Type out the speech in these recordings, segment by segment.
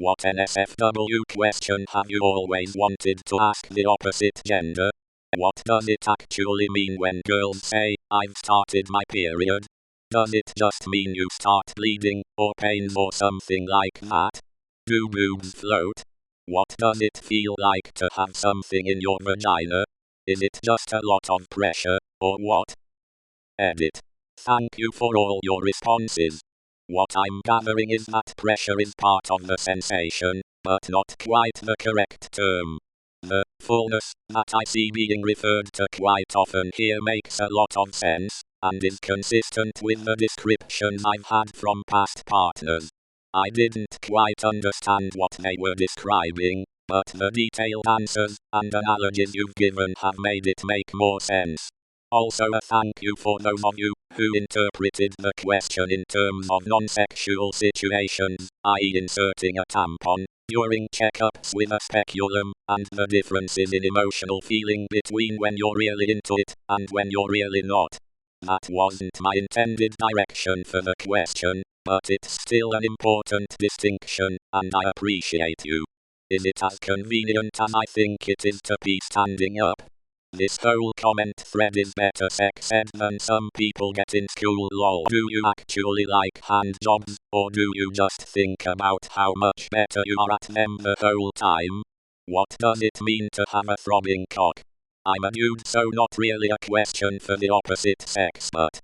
What NSFW question have you always wanted to ask the opposite gender? What does it actually mean when girls say, "I've started my period"? Does it just mean you start bleeding, or pains or something like that? Do boobs float? What does it feel like to have something in your vagina? Is it just a lot of pressure, or what? Edit. Thank you for all your responses. What I'm gathering is that pressure is part of the sensation, but not quite the correct term. The fullness that I see being referred to quite often here makes a lot of sense, and is consistent with the descriptions I've had from past partners. I didn't quite understand what they were describing, but the detailed answers and analogies you've given have made it make more sense. Also a thank you for those of you who interpreted the question in terms of non-sexual situations, i.e. inserting a tampon during checkups with a speculum, and the differences in emotional feeling between when you're really into it and when you're really not. That wasn't my intended direction for the question, but it's still an important distinction, and I appreciate you. Is it as convenient as I think it is to be standing up? This whole comment thread is better sex ed than some people get in school lol. Do you actually like hand jobs, or do you just think about how much better you are at them the whole time? What does it mean to have a throbbing cock? I'm a dude, so not really a question for the opposite sex, but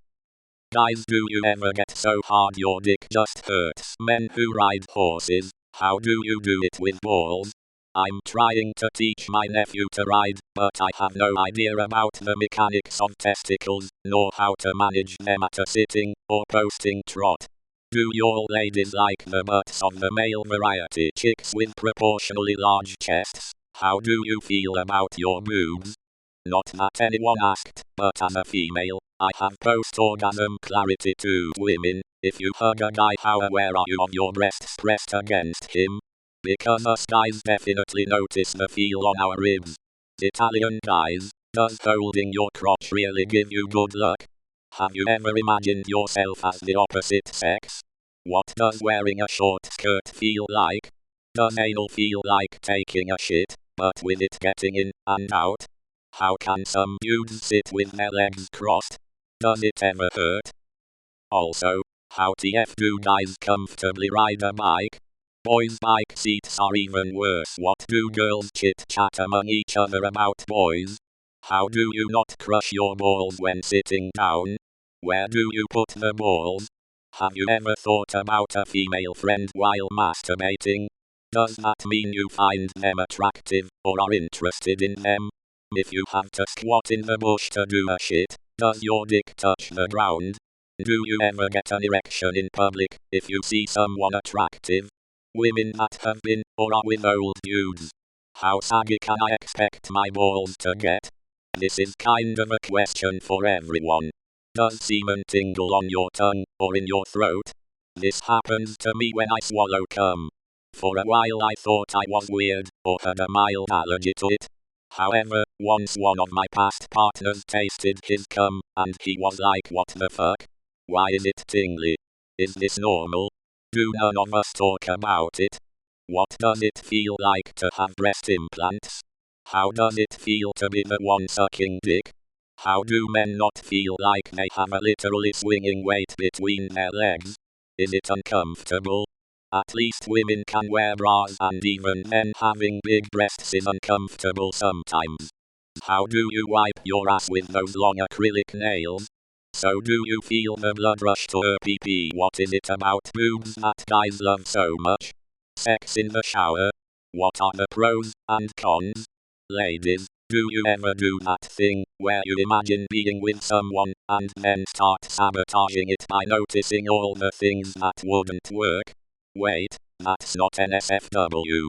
guys, do you ever get so hard your dick just hurts? Men who ride horses, how do you do it with balls? I'm trying to teach my nephew to ride, but I have no idea about the mechanics of testicles, nor how to manage them at a sitting or posting trot. Do y'all ladies like the butts of the male variety chicks with proportionally large chests? How do you feel about your boobs? Not that anyone asked, but as a female, I have post-orgasm clarity to women. If you hug a guy, how aware are you of your breasts pressed against him? Because us guys definitely notice the feel on our ribs. Italian guys, does holding your crotch really give you good luck? Have you ever imagined yourself as the opposite sex? What does wearing a short skirt feel like? Does anal feel like taking a shit, but with it getting in and out? How can some dudes sit with their legs crossed? Does it ever hurt? Also, how TF do guys comfortably ride a bike? Boys' bike seats are even worse. What do girls chit-chat among each other about boys? How do you not crush your balls when sitting down? Where do you put the balls? Have you ever thought about a female friend while masturbating? Does that mean you find them attractive, or are interested in them? If you have to squat in the bush to do a shit, does your dick touch the ground? Do you ever get an erection in public if you see someone attractive? Women that have been, or are with old dudes. How saggy can I expect my balls to get? This is kind of a question for everyone. Does semen tingle on your tongue, or in your throat? This happens to me when I swallow cum. For a while I thought I was weird, or had a mild allergy to it. However, once one of my past partners tasted his cum, and he was like, "What the fuck? Why is it tingly? Is this normal? Do none of us talk about it? What does it feel like to have breast implants? How does it feel to be the one sucking dick? How do men not feel like they have a literally swinging weight between their legs? Is it uncomfortable? At least women can wear bras, and even men having big breasts is uncomfortable sometimes. How do you wipe your ass with those long acrylic nails? So do you feel the blood rush to her pee-pee? What is it about boobs that guys love so much? Sex in the shower? What are the pros and cons? Ladies, do you ever do that thing where you imagine being with someone and then start sabotaging it by noticing all the things that wouldn't work? Wait, that's not NSFW.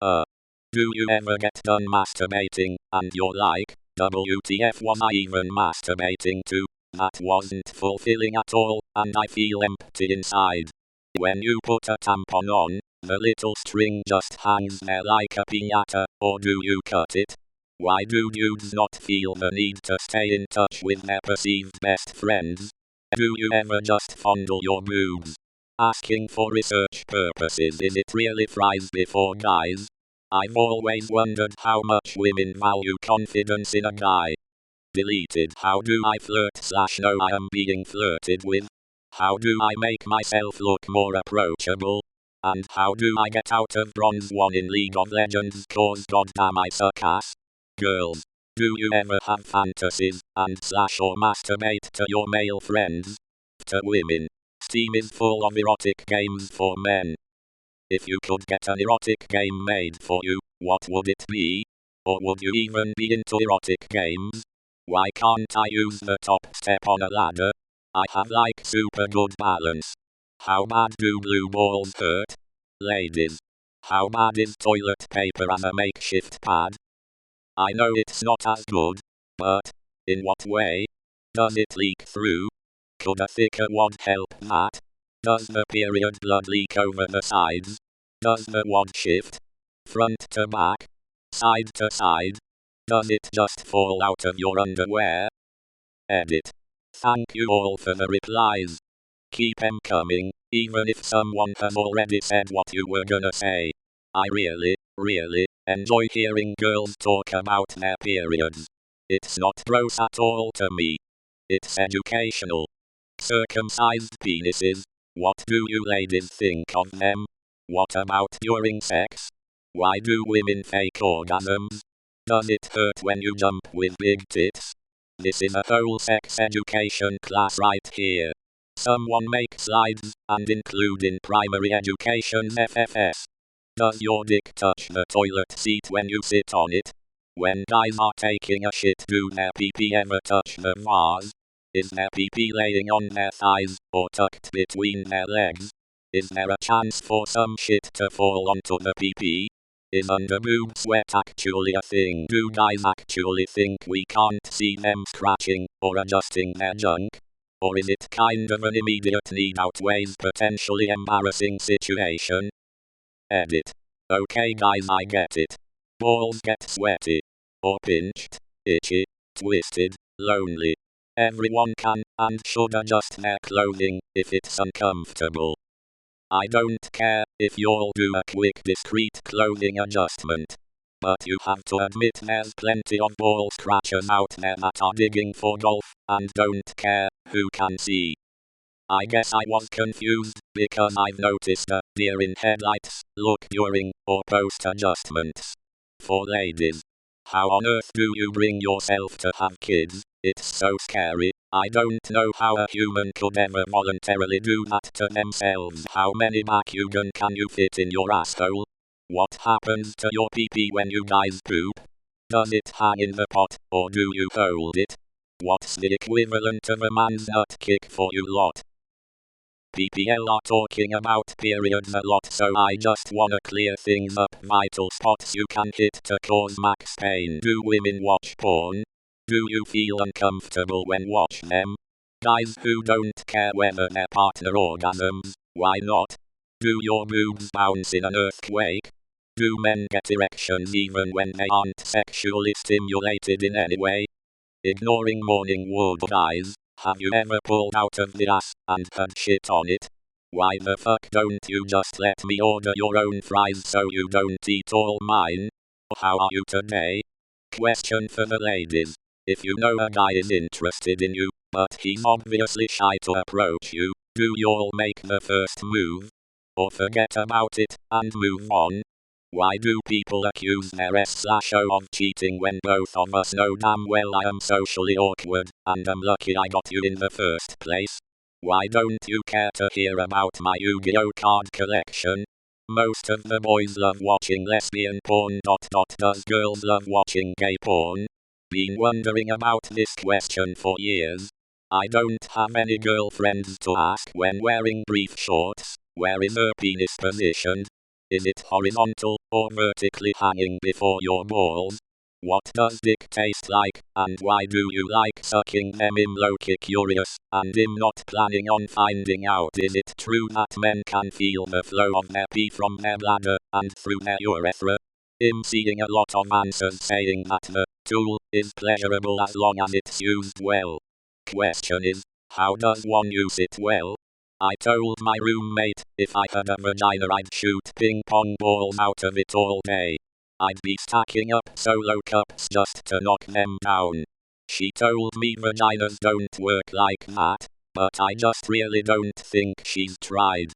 Do you ever get done masturbating and you're like, WTF was I even masturbating to? That wasn't fulfilling at all, and I feel empty inside. When you put a tampon on, the little string just hangs there like a piñata, or do you cut it? Why do dudes not feel the need to stay in touch with their perceived best friends? Do you ever just fondle your boobs? asking for research purposes. Is it really fries before guys? I've always wondered how much women value confidence in a guy. Deleted. How do I flirt/know I am being flirted with? How do I make myself look more approachable? And how do I get out of bronze 1 in League of Legends cause goddamn I suck ass? Girls, do you ever have fantasies and/or masturbate to your male friends? To women, Steam is full of erotic games for men. If you could get an erotic game made for you, what would it be? Or would you even be into erotic games? Why can't I use the top step on a ladder? I have like super good balance. How bad do blue balls hurt? Ladies, how bad is toilet paper as a makeshift pad? I know it's not as good, but in what way? Does it leak through? Could a thicker wad help that? Does the period blood leak over the sides? Does the wad shift? Front to back? Side to side? Does it just fall out of your underwear? Edit. Thank you all for the replies. Keep them coming, even if someone has already said what you were gonna say. I really enjoy hearing girls talk about their periods. It's not gross at all to me. It's educational. Circumcised penises. What do you ladies think of them? What about during sex? Why do women fake orgasms? Does it hurt when you jump with big tits? This is a whole sex education class right here. Someone make slides and include in primary education FFS. Does your dick touch the toilet seat when you sit on it? When guys are taking a shit, do their pee-pee ever touch the vase? Is their pee-pee laying on their thighs or tucked between their legs? Is there a chance for some shit to fall onto the pee-pee? Is under-boob sweat actually a thing? Do guys actually think we can't see them scratching or adjusting their junk? Or is it kind of an immediate need outweighs potentially embarrassing situation? Edit. Okay guys, I get it. Balls get sweaty. Or pinched, itchy, twisted, lonely. Everyone can and should adjust their clothing if it's uncomfortable. I don't care if y'all do a quick discreet clothing adjustment. But you have to admit there's plenty of ball scratchers out there that are digging for golf and don't care who can see. I guess I was confused because I've noticed a deer in headlights look during or post adjustments. For ladies, how on earth do you bring yourself to have kids? It's so scary. I don't know how a human could ever voluntarily do that to themselves. How many Bakugan can you fit in your asshole? What happens to your pee-pee when you guys poop? Does it hang in the pot, or do you hold it? What's the equivalent of a man's nut kick for you lot? PPL are talking about periods a lot, so I just wanna clear things up. Vital spots you can hit to cause max pain. Do women watch porn? Do you feel uncomfortable when watching them? Guys who don't care whether their partner orgasms, why not? Do your boobs bounce in an earthquake? Do men get erections even when they aren't sexually stimulated in any way? Ignoring morning wood, guys, have you ever pulled out of the ass and had shit on it? Why the fuck don't you just let me order your own fries so you don't eat all mine? How are you today? Question for the ladies. If you know a guy is interested in you, but he's obviously shy to approach you, do y'all make the first move? Or forget about it and move on? Why do people accuse their S/O of cheating when both of us know damn well I am socially awkward and I'm lucky I got you in the first place? Why don't you care to hear about my Yu-Gi-Oh card collection? Most of the boys love watching lesbian porn. Does girls love watching gay porn? Been wondering about this question for years. I don't have any girlfriends to ask when wearing brief shorts. Where is her penis positioned? Is it horizontal or vertically hanging before your balls? What does dick taste like, and why do you like sucking them? I'm low-key curious, and I'm not planning on finding out. Is it true that men can feel the flow of their pee from their bladder and through their urethra? I'm seeing a lot of answers saying that the tool is pleasurable as long as it's used well. Question is, how does one use it well? I told my roommate, if I had a vagina I'd shoot ping pong balls out of it all day. I'd be stacking up solo cups just to knock them down. She told me vaginas don't work like that, but I just really don't think she's tried.